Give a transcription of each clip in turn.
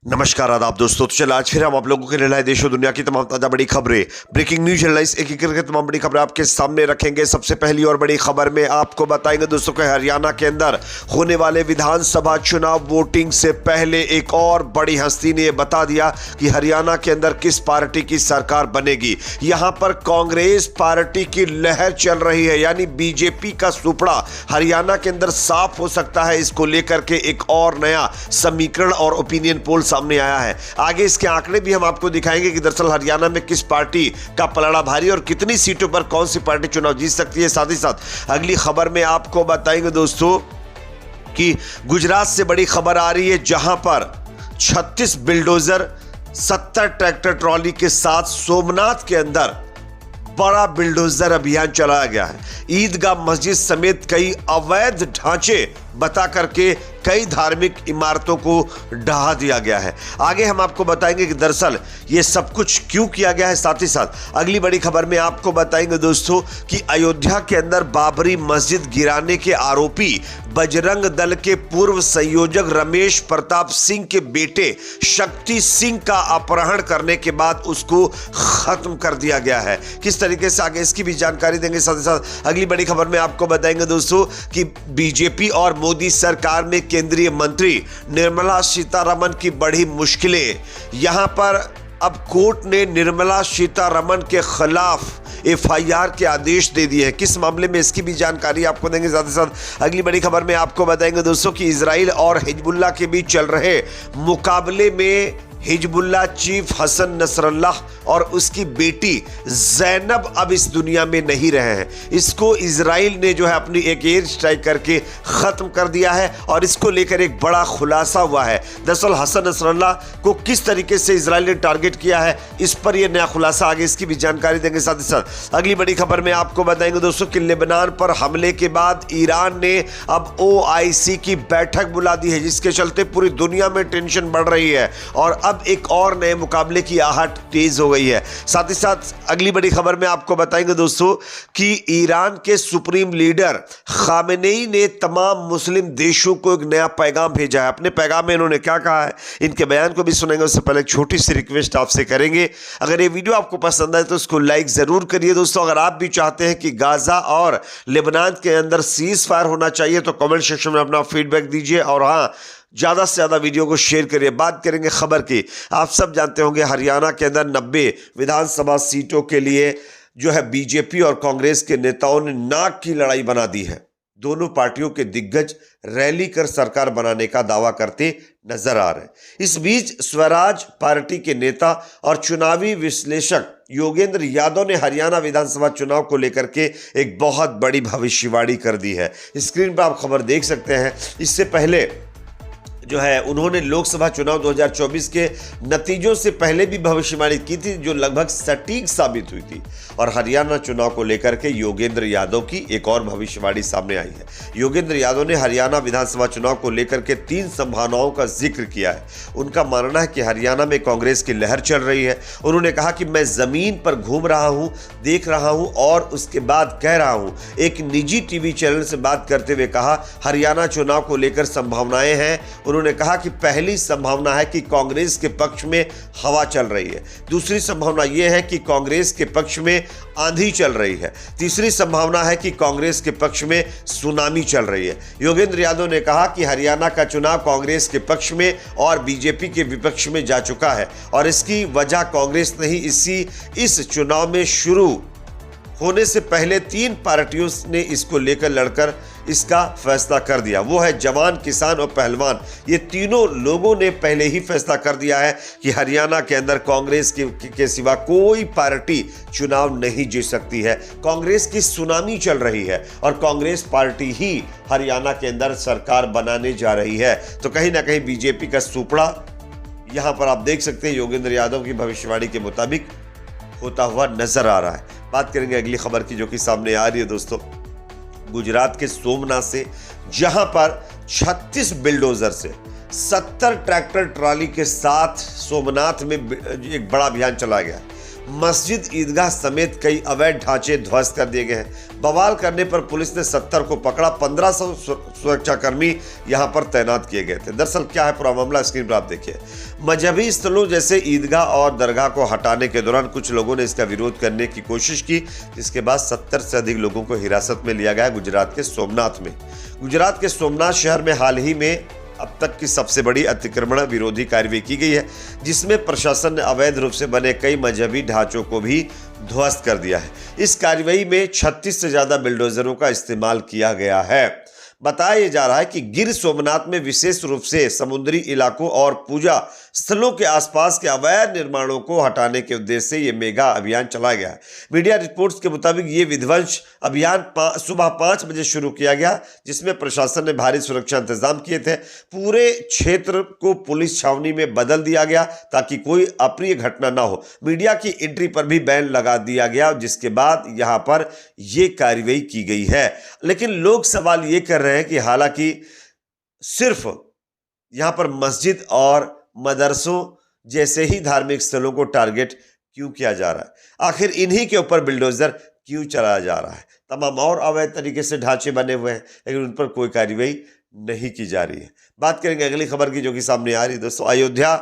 नमस्कार आदाब दोस्तों। तो चलो आज फिर हम आप लोगों के लिए लाए देश और दुनिया की तमाम ताजा बड़ी खबरें, ब्रेकिंग न्यूज हेडलाइंस एक एक करके तमाम बड़ी खबरें आपके सामने रखेंगे। सबसे पहली और बड़ी खबर में आपको बताएंगे दोस्तों कि हरियाणा के अंदर होने वाले विधानसभा चुनाव वोटिंग से पहले एक और बड़ी हस्ती ने यह बता दिया कि हरियाणा के अंदर किस पार्टी की सरकार बनेगी। यहां पर कांग्रेस पार्टी की लहर चल रही है, यानी बीजेपी का सुपड़ा हरियाणा के अंदर साफ हो सकता है। इसको लेकर के एक और नया समीकरण और ओपिनियन पोल सामने आया है। आगे इसके आंकड़े भी हम आपको दिखाएंगे कि दरअसल हरियाणा में किस पार्टी का पलड़ा भारी और कितनी सीटों पर कौन सी पार्टी चुनाव जीत सकती है। साथ ही साथ अगली खबर में आपको बताएंगे दोस्तों कि गुजरात से बड़ी खबर आ रही है, जहां पर 36 बिल्डोजर 70 ट्रैक्टर ट्रॉली के साथ सोमनाथ के अंदर बड़ा बिल्डोजर अभियान चलाया गया है। ईदगाह मस्जिद समेत कई अवैध ढांचे बता करके कई धार्मिक इमारतों को ढहा दिया गया है। आगे हम आपको बताएंगे कि दरअसल ये सब कुछ क्यों किया गया है। साथ ही साथ अगली बड़ी खबर में आपको बताएंगे दोस्तों कि अयोध्या के अंदर बाबरी मस्जिद गिराने के आरोपी बजरंग दल के पूर्व संयोजक रमेश प्रताप सिंह के बेटे शक्ति सिंह का अपहरण करने के बाद उसको खत्म कर दिया गया है। किस तरीके से, आगे इसकी भी जानकारी देंगे। साथ ही साथ अगली बड़ी खबर में आपको बताएंगे दोस्तों कि बीजेपी और मोदी सरकार में केंद्रीय मंत्री निर्मला सीतारमण की बड़ी मुश्किलें। यहां पर अब कोर्ट ने निर्मला सीतारमण के खिलाफ एफआईआर के आदेश दे दिए हैं। किस मामले में, इसकी भी जानकारी आपको देंगे। साथ ही साथ अगली बड़ी खबर में आपको बताएंगे दोस्तों कि इजराइल और हिजबुल्लाह के बीच चल रहे मुकाबले में हिजबुल्लाह चीफ हसन नसरल्लाह और उसकी बेटी जैनब अब इस दुनिया में नहीं रहे हैं। इसको इजराइल ने जो है अपनी एक एयर स्ट्राइक करके खत्म कर दिया है और इसको लेकर एक बड़ा खुलासा हुआ है। दरअसल हसन नसरल्लाह को किस तरीके से इजराइल ने टारगेट किया है, इस पर यह नया खुलासा, आगे इसकी भी जानकारी देंगे। साथ ही साथ अगली बड़ी खबर में आपको बताएंगे दोस्तों कि लेबनान पर हमले के बाद ईरान ने अब OIC की बैठक बुला दी है, जिसके चलते पूरी दुनिया में टेंशन बढ़ रही है और अब एक और नए मुकाबले की आहट तेज हो गई है। साथ ही साथ अगली बड़ी खबर में आपको बताएंगे दोस्तों कि ईरान के सुप्रीम लीडर खामेनेई ने तमाम मुस्लिम देशों को एक नया पैगाम भेजा है। अपने पैगाम में इन्होंने क्या कहा है, इनके बयान को भी सुनेंगे। उससे पहले एक छोटी सी रिक्वेस्ट आपसे करेंगे, अगर ये वीडियो आपको पसंद आए तो इसको लाइक जरूर करिए दोस्तों। अगर आप भी चाहते हैं कि गाजा और लेबनान के अंदर सीज फायर होना चाहिए तो कमेंट सेक्शन में अपना फीडबैक दीजिए और हाँ, ज्यादा से ज्यादा वीडियो को शेयर करिए। बात करेंगे खबर की। आप सब जानते होंगे हरियाणा के अंदर 90 विधानसभा सीटों के लिए जो है बीजेपी और कांग्रेस के नेताओं ने नाक की लड़ाई बना दी है। दोनों पार्टियों के दिग्गज रैली कर सरकार बनाने का दावा करते नजर आ रहे हैं। इस बीच स्वराज पार्टी के नेता और चुनावी विश्लेषक योगेंद्र यादव ने हरियाणा विधानसभा चुनाव को लेकर के एक बहुत बड़ी भविष्यवाणी कर दी है। स्क्रीन पर आप खबर देख सकते हैं। इससे पहले जो है उन्होंने लोकसभा चुनाव 2024 के नतीजों से पहले भी भविष्यवाणी की थी, जो लगभग सटीक साबित हुई थी। और हरियाणा चुनाव को लेकर के योगेंद्र यादव की एक और भविष्यवाणी सामने आई है। योगेंद्र यादव ने हरियाणा विधानसभा चुनाव को लेकर के 3 संभावनाओं का जिक्र किया है। उनका मानना है कि हरियाणा में कांग्रेस की लहर चल रही है। उन्होंने कहा कि मैं जमीन पर घूम रहा हूं, देख रहा हूं और उसके बाद कह रहा हूं। एक निजी टीवी चैनल से बात करते हुए कहा, हरियाणा चुनाव को लेकर संभावनाएं हैं। उन्होंने कहा कि पहली संभावना है कि कांग्रेस के पक्ष में हवा चल रही है। दूसरी संभावना यह है कि कांग्रेस के पक्ष में आंधी चल रही है। तीसरी संभावना है कि कांग्रेस के पक्ष में सुनामी चल रही है। योगेंद्र यादव ने कहा कि हरियाणा का चुनाव कांग्रेस के पक्ष में और बीजेपी के विपक्ष में जा चुका है और इसकी वजह कांग्रेस नहीं, इस चुनाव में शुरू होने से पहले 3 पार्टियों ने इसको लेकर लड़कर इसका फैसला कर दिया। वो है जवान, किसान और पहलवान। ये तीनों लोगों ने पहले ही फैसला कर दिया है कि हरियाणा के अंदर कांग्रेस के सिवा कोई पार्टी चुनाव नहीं जीत सकती है। कांग्रेस की सुनामी चल रही है और कांग्रेस पार्टी ही हरियाणा के अंदर सरकार बनाने जा रही है। तो कहीं ना कहीं बीजेपी का सुपड़ा यहां पर आप देख सकते हैं योगेंद्र यादव की भविष्यवाणी के मुताबिक होता हुआ नजर आ रहा है। बात करेंगे अगली खबर की, जो कि सामने आ रही है दोस्तों गुजरात के सोमनाथ से, जहां पर 36 बिल्डोजर से 70 ट्रैक्टर ट्रॉली के साथ सोमनाथ में एक बड़ा अभियान चलाया गया। मस्जिद, ईदगाह समेत कई अवैध ढांचे ध्वस्त कर दिए गए हैं। बवाल करने पर पुलिस ने 70 को पकड़ा, 1500 सुरक्षाकर्मी यहां पर तैनात किए गए थे। दरअसल क्या है पूरा मामला, स्क्रीन पर आप देखिए। मजहबी स्थलों जैसे ईदगाह और दरगाह को हटाने के दौरान कुछ लोगों ने इसका विरोध करने की कोशिश की, जिसके बाद 70 से अधिक लोगों को हिरासत में लिया गया गुजरात के सोमनाथ में। गुजरात के सोमनाथ शहर में हाल ही में अब तक की सबसे बड़ी अतिक्रमण विरोधी कार्रवाई की गई है, जिसमें प्रशासन ने अवैध रूप से बने कई मजहबी ढांचों को भी ध्वस्त कर दिया है। इस कार्रवाई में 36 से ज्यादा बिल्डोजरों का इस्तेमाल किया गया है। बताया जा रहा है कि गिर सोमनाथ में विशेष रूप से समुद्री इलाकों और पूजा स्थलों के आसपास के अवैध निर्माणों को हटाने के उद्देश्य से ये मेगा अभियान चलाया गया है। मीडिया रिपोर्ट्स के मुताबिक ये विध्वंस अभियान सुबह 5 बजे शुरू किया गया, जिसमें प्रशासन ने भारी सुरक्षा इंतजाम किए थे। पूरे क्षेत्र को पुलिस छावनी में बदल दिया गया ताकि कोई अप्रिय घटना ना हो। मीडिया की एंट्री पर भी बैन लगा दिया गया, जिसके बाद यहाँ पर ये कार्रवाई की गई है। लेकिन लोग सवाल ये कर रहे हैं कि हालांकि सिर्फ यहां पर मस्जिद और मदरसों जैसे ही धार्मिक स्थलों को टारगेट क्यों किया जा रहा है, आखिर इन्हीं के ऊपर बिल्डोजर क्यों चलाया जा रहा है। तमाम और अवैध तरीके से ढांचे बने हुए हैं, लेकिन उन पर कोई कार्रवाई नहीं की जा रही है। बात करेंगे अगली खबर की, जो कि सामने आ रही है दोस्तों। अयोध्या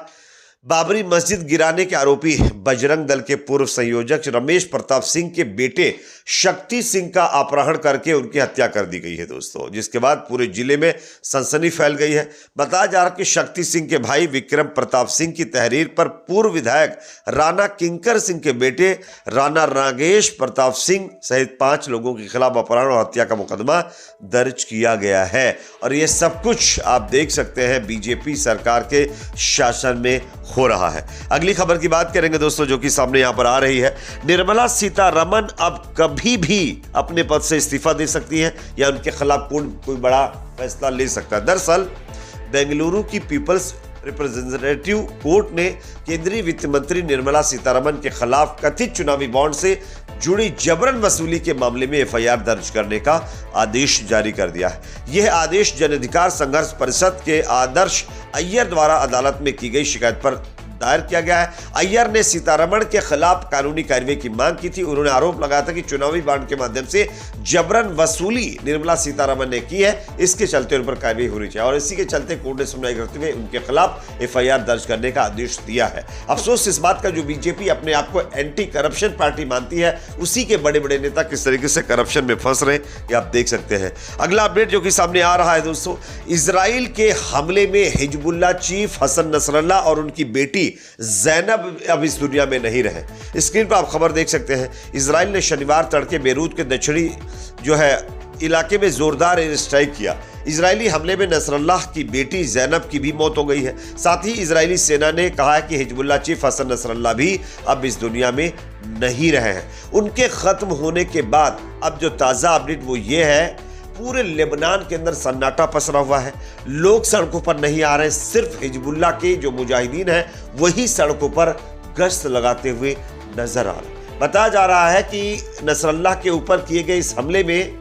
बाबरी मस्जिद गिराने के आरोपी बजरंग दल के पूर्व संयोजक रमेश प्रताप सिंह के बेटे शक्ति सिंह का अपहरण करके उनकी हत्या कर दी गई है दोस्तों, जिसके बाद पूरे जिले में सनसनी फैल गई है। बताया जा रहा है कि शक्ति सिंह के भाई विक्रम प्रताप सिंह की तहरीर पर पूर्व विधायक राणा किंकर सिंह के बेटे राणा रागेश प्रताप सिंह सहित 5 लोगों के खिलाफ अपहरण और हत्या का मुकदमा दर्ज किया गया है। और ये सब कुछ आप देख सकते हैं बीजेपी सरकार के शासन में हो रहा है। अगली खबर की बात करेंगे दोस्तों, जो कि सामने यहां पर आ रही है। निर्मला सीतारमण अब कभी भी अपने पद से इस्तीफा दे सकती हैं या उनके खिलाफ कोई बड़ा फैसला ले सकता है। दरअसल बेंगलुरु की पीपल्स रिप्रेजेंटेटिव कोर्ट ने केंद्रीय वित्त मंत्री निर्मला सीतारमण के खिलाफ कथित चुनावी बॉन्ड से जुड़ी जबरन वसूली के मामले में एफआईआर दर्ज करने का आदेश जारी कर दिया है। यह आदेश जन अधिकार संघर्ष परिषद के आदर्श अय्यर द्वारा अदालत में की गई शिकायत पर दायर किया गया है। अय्यर ने सीतारमण के खिलाफ कानूनी कार्रवाई की मांग की थी। उन्होंने आरोप लगाया था कि चुनावी बॉन्ड के माध्यम से जबरन वसूली निर्मला सीतारमण ने की है, इसके चलते उन पर कार्रवाई होनी चाहिए। और इसी के चलते कोर्ट ने सुनवाई करते हुए उनके खिलाफ एफआईआर दर्ज करने का आदेश दिया है। अफसोस इस बात का जो बीजेपी अपने आप को एंटी करप्शन पार्टी मानती है, उसी के बड़े बड़े नेता किस तरीके से करप्शन में फंस रहे हैं, ये आप देख सकते हैं। अगला अपडेट जो कि सामने आ रहा है दोस्तों, इजराइल के हमले में हिजबुल्लाह चीफ हसन नसरल्लाह और उनकी बेटी ज़ैनब अब इस दुनिया में नहीं रहे। स्क्रीन पर आप खबर देख सकते हैं। इजराइल ने शनिवार तड़के बेरूत के दक्षिणी इलाके में जोरदार एयर स्ट्राइक किया। इजरायली हमले में नसरल्लाह की बेटी ज़ैनब की भी मौत हो गई है। साथ ही इजरायली सेना ने कहा है कि हिजबुल्लाह चीफ हसन नसरल्लाह भी अब इस दुनिया में नहीं रहे हैं। उनके खत्म होने के बाद अब जो ताज़ा अपडेट वो ये है, पूरे लेबनान के अंदर सन्नाटा पसरा हुआ है। लोग सड़कों पर नहीं आ रहे, सिर्फ हिजबुल्लाह के जो मुजाहिदीन हैं वही सड़कों पर गश्त लगाते हुए नजर आ रहे हैं। बताया जा रहा है कि नसरल्लाह के ऊपर किए गए इस हमले में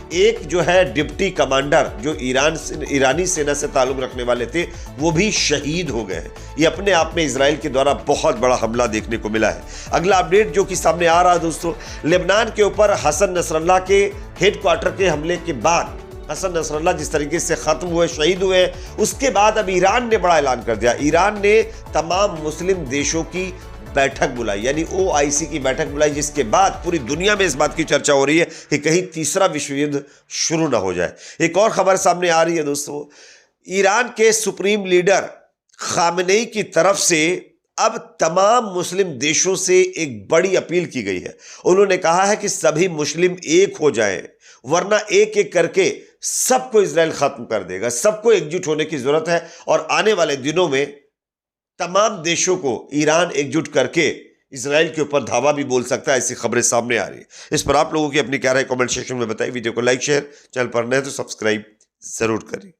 एक डिप्टी कमांडर जो ईरानी सेना से ताल्लुक रखने वाले थे, वो भी शहीद हो गए हैं। ये अपने आप में इजराइल के द्वारा बहुत बड़ा हमला देखने को मिला है। अगला अपडेट जो कि सामने आ रहा है दोस्तों, लेबनान के ऊपर हसन नसरल्लाह के हेडक्वार्टर के हमले के बाद हसन नसरल्लाह जिस तरीके से खत्म हुए, शहीद हुए, उसके बाद अब ईरान ने बड़ा ऐलान कर दिया। ईरान ने तमाम मुस्लिम देशों की बैठक बुलाई, यानी OIC की बैठक बुलाई, जिसके बाद पूरी दुनिया में इस बात की चर्चा हो रही है कि कहीं तीसरा विश्व युद्ध शुरू ना हो जाए। एक और खबर सामने आ रही है दोस्तों, ईरान के सुप्रीम लीडर खामेनेई की तरफ से अब तमाम मुस्लिम देशों से एक बड़ी अपील की गई है। उन्होंने कहा है कि सभी मुस्लिम एक हो जाएं, वरना एक एक करके सबको इजराइल खत्म कर देगा। सबको एकजुट होने की जरूरत है और आने वाले दिनों में तमाम देशों को ईरान एकजुट करके इजराइल के ऊपर धावा भी बोल सकता है। ऐसी खबरें सामने आ रही है। इस पर आप लोगों की अपनी क्या राय कमेंट सेक्शन में बताइए। वीडियो को लाइक शेयर, चैनल पर नए तो सब्सक्राइब जरूर करें।